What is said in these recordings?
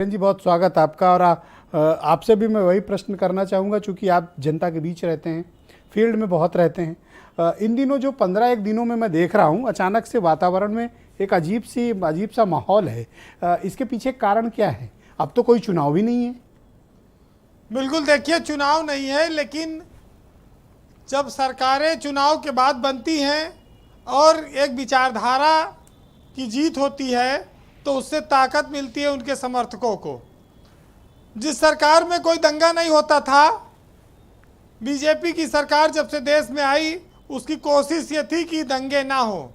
जी बहुत स्वागत आपका। और आपसे भी मैं वही प्रश्न करना चाहूँगा, चूँकि आप जनता के बीच रहते हैं, फील्ड में बहुत रहते हैं। इन दिनों जो 15 दिनों में मैं देख रहा हूँ, अचानक से वातावरण में एक अजीब सा माहौल है। इसके पीछे कारण क्या है? अब तो कोई चुनाव भी नहीं है। बिल्कुल, देखिए चुनाव नहीं है, लेकिन जब सरकारें चुनाव के बाद बनती हैं और एक विचारधारा की जीत होती है तो उससे ताकत मिलती है उनके समर्थकों को। जिस सरकार में कोई दंगा नहीं होता था, बीजेपी की सरकार जब से देश में आई, उसकी कोशिश ये थी कि दंगे ना हो,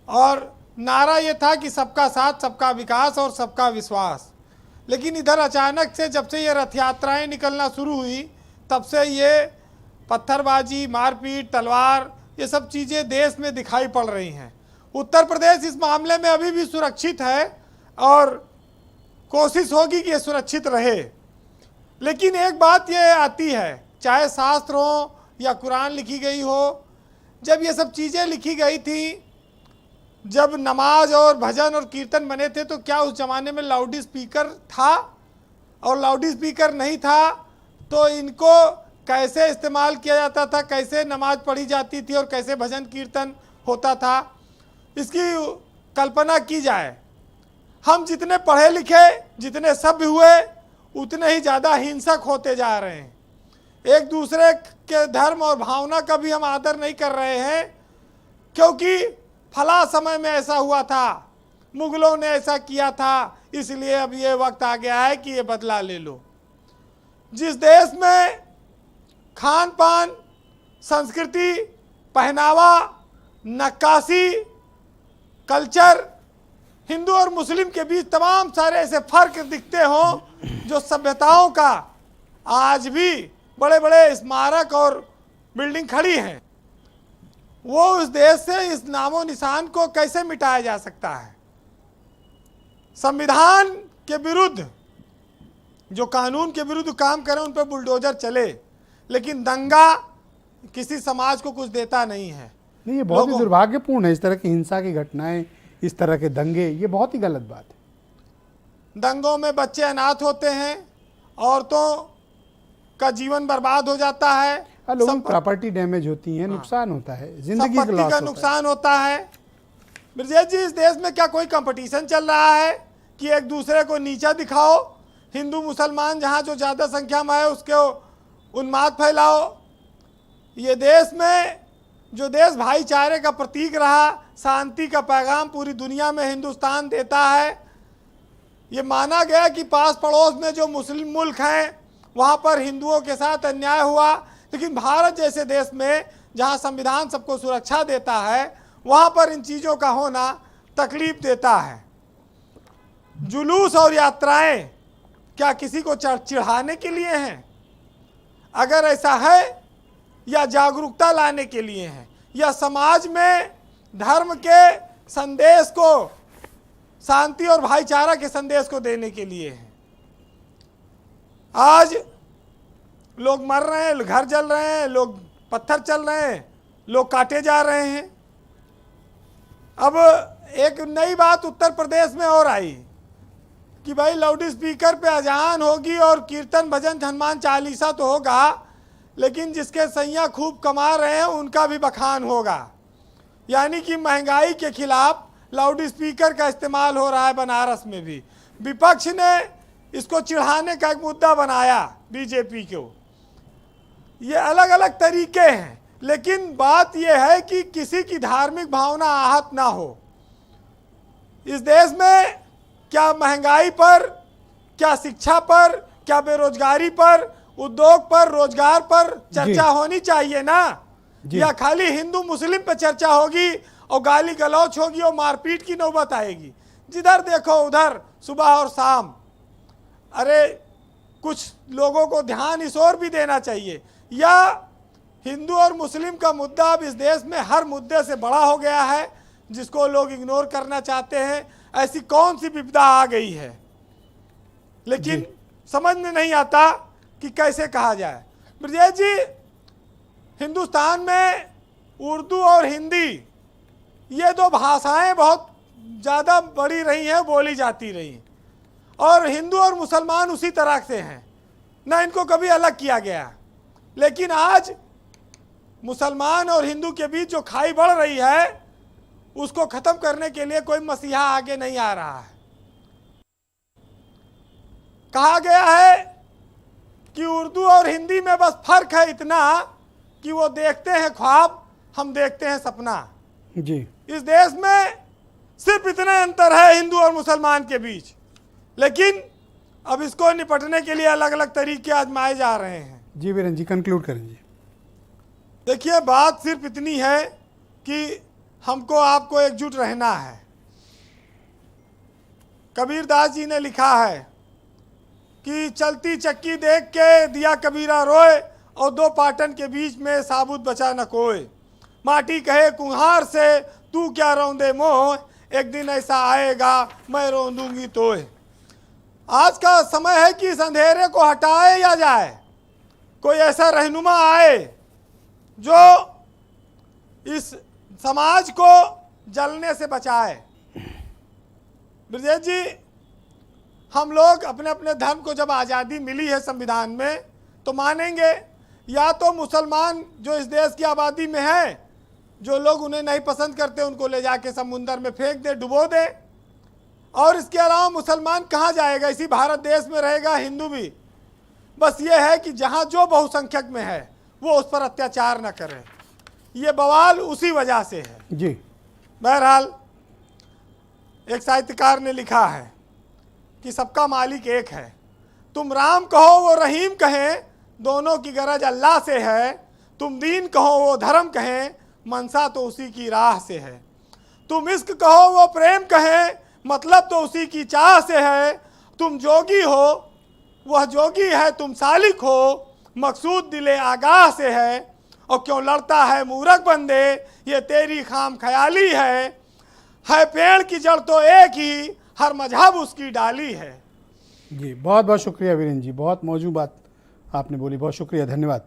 और नारा ये था कि सबका साथ, सबका विकास और सबका विश्वास। लेकिन इधर अचानक से जब से ये रथ यात्राएँ निकलना शुरू हुई, तब से ये पत्थरबाजी, मारपीट, तलवार, ये सब चीज़ें देश में दिखाई पड़ रही हैं। उत्तर प्रदेश इस मामले में अभी भी सुरक्षित है और कोशिश होगी कि ये सुरक्षित रहे। लेकिन एक बात ये आती है, चाहे शास्त्र हो या कुरान लिखी गई हो, जब ये सब चीज़ें लिखी गई थी, जब नमाज और भजन और कीर्तन बने थे, तो क्या उस ज़माने में लाउड स्पीकर था? और लाउड स्पीकर नहीं था तो इनको कैसे इस्तेमाल किया जाता था, कैसे नमाज पढ़ी जाती थी और कैसे भजन कीर्तन होता था? इसकी कल्पना की जाए। हम जितने पढ़े लिखे, जितने सभ्य हुए, उतने ही ज़्यादा हिंसक होते जा रहे हैं। एक दूसरे के धर्म और भावना का भी हम आदर नहीं कर रहे हैं, क्योंकि फला समय में ऐसा हुआ था, मुगलों ने ऐसा किया था, इसलिए अब ये वक्त आ गया है कि ये बदला ले लो। जिस देश में खान पान, संस्कृति, पहनावा, नक्काशी, कल्चर, हिंदू और मुस्लिम के बीच तमाम सारे ऐसे फर्क दिखते हों, जो सभ्यताओं का आज भी बड़े बड़े स्मारक और बिल्डिंग खड़ी हैं, वो उस देश से इस नामो निशान को कैसे मिटाया जा सकता है? संविधान के विरुद्ध, जो कानून के विरुद्ध काम करें, उन पर बुलडोजर चले, लेकिन दंगा किसी समाज को कुछ देता नहीं है। नहीं, ये बहुत ही दुर्भाग्यपूर्ण है। इस तरह की हिंसा की घटनाएं, इस तरह के दंगे, ये बहुत ही गलत बात है। दंगों में बच्चे अनाथ होते हैं, औरतों का जीवन बर्बाद हो जाता है, लोगों की प्रॉपर्टी डैमेज होती है, नुकसान होता है, जिंदगी का नुकसान होता है। ब्रजेश जी, इस देश में क्या कोई कंपटीशन चल रहा है कि एक दूसरे को नीचा दिखाओ? हिंदू मुसलमान जहाँ जो ज़्यादा संख्या में है उसके उन्माद फैलाओ? ये देश में, जो देश भाईचारे का प्रतीक रहा, शांति का पैगाम पूरी दुनिया में हिंदुस्तान देता है, ये माना गया कि पास पड़ोस में जो मुस्लिम मुल्क हैं वहाँ पर हिंदुओं के साथ अन्याय हुआ, लेकिन भारत जैसे देश में जहाँ संविधान सबको सुरक्षा देता है, वहाँ पर इन चीज़ों का होना तकलीफ देता है। जुलूस और यात्राएं क्या किसी को चिढ़ाने के लिए हैं? अगर ऐसा है, या जागरूकता लाने के लिए हैं, या समाज में धर्म के संदेश को, शांति और भाईचारा के संदेश को देने के लिए हैं? आज लोग मर रहे हैं, घर जल रहे हैं, लोग पत्थर चल रहे हैं, लोग काटे जा रहे हैं। अब एक नई बात उत्तर प्रदेश में और आई कि भाई लाउड स्पीकर पे अजान होगी और कीर्तन भजन हनुमान चालीसा तो होगा, लेकिन जिसके सैया खूब कमा रहे हैं उनका भी बखान होगा। यानी कि महंगाई के खिलाफ लाउड स्पीकर का इस्तेमाल हो रहा है बनारस में भी। विपक्ष ने इसको चिढ़ाने का एक मुद्दा बनाया बीजेपी को। ये अलग अलग तरीके हैं, लेकिन बात यह है कि किसी की धार्मिक भावना आहत ना हो। इस देश में क्या महंगाई पर, क्या शिक्षा पर, क्या बेरोजगारी पर, उद्योग पर, रोजगार पर चर्चा होनी चाहिए ना? या खाली हिंदू मुस्लिम पर चर्चा होगी और गाली गलौच होगी और मारपीट की नौबत आएगी? जिधर देखो उधर सुबह और शाम। अरे कुछ लोगों को ध्यान इस ओर भी देना चाहिए। या हिंदू और मुस्लिम का मुद्दा अब इस देश में हर मुद्दे से बड़ा हो गया है, जिसको लोग इग्नोर करना चाहते हैं। ऐसी कौन सी विपदा आ गई है, लेकिन समझ में नहीं आता कि कैसे कहा जाए। ब्रजेश जी, हिंदुस्तान में उर्दू और हिंदी, ये दो भाषाएं बहुत ज़्यादा बड़ी रही हैं, बोली जाती रही। और हिंदू और मुसलमान उसी तरह से हैं, ना इनको कभी अलग किया गया। लेकिन आज मुसलमान और हिंदू के बीच जो खाई बढ़ रही है, उसको खत्म करने के लिए कोई मसीहा आगे नहीं आ रहा है। कहा गया है कि उर्दू और हिंदी में बस फर्क है इतना कि वो देखते हैं ख्वाब, हम देखते हैं सपना। जी, इस देश में सिर्फ इतना अंतर है हिंदू और मुसलमान के बीच, लेकिन अब इसको निपटने के लिए अलग अलग तरीके आजमाए जा रहे हैं। जी वीरेंद्र जी, कंक्लूड करें जी। देखिए, बात सिर्फ इतनी है कि हमको आपको एकजुट रहना है। कबीरदास जी ने लिखा है कि चलती चक्की देख के दिया कबीरा रोए, और दो पाटन के बीच में साबुत बचा न कोई। माटी कहे कुम्हार से तू क्या रौंदे मोह, एक दिन ऐसा आएगा मैं रौंदूंगी तोय। आज का समय है कि इस अंधेरे को हटाए या जाए, कोई ऐसा रहनुमा आए जो इस समाज को जलने से बचाए। ब्रजेश जी, हम लोग अपने अपने धर्म को जब आज़ादी मिली है संविधान में, तो मानेंगे या तो मुसलमान जो इस देश की आबादी में है, जो लोग उन्हें नहीं पसंद करते उनको ले जाके समुंदर में फेंक दे, डुबो दे, और इसके अलावा मुसलमान कहाँ जाएगा, इसी भारत देश में रहेगा। हिंदू भी बस ये है कि जहाँ जो बहुसंख्यक में है वो उस पर अत्याचार न करे। ये बवाल उसी वजह से है जी। बहरहाल, एक साहित्यकार ने लिखा है कि सबका मालिक एक है, तुम राम कहो वो रहीम कहें, दोनों की गरज अल्लाह से है। तुम दीन कहो वो धर्म कहें, मनसा तो उसी की राह से है। तुम इश्क कहो वो प्रेम कहें, मतलब तो उसी की चाह से है। तुम जोगी हो वह जोगी है, तुम सालिक हो, मकसूद दिले आगाह से है। और क्यों लड़ता है मूरख बंदे, ये तेरी खाम ख्याली है पेड़ की जड़ तो एक ही, हर मजहब उसकी डाली है। जी, बहुत बहुत शुक्रिया वीरेंद्र जी, बहुत मौजूद बात आपने बोली, बहुत शुक्रिया, धन्यवाद।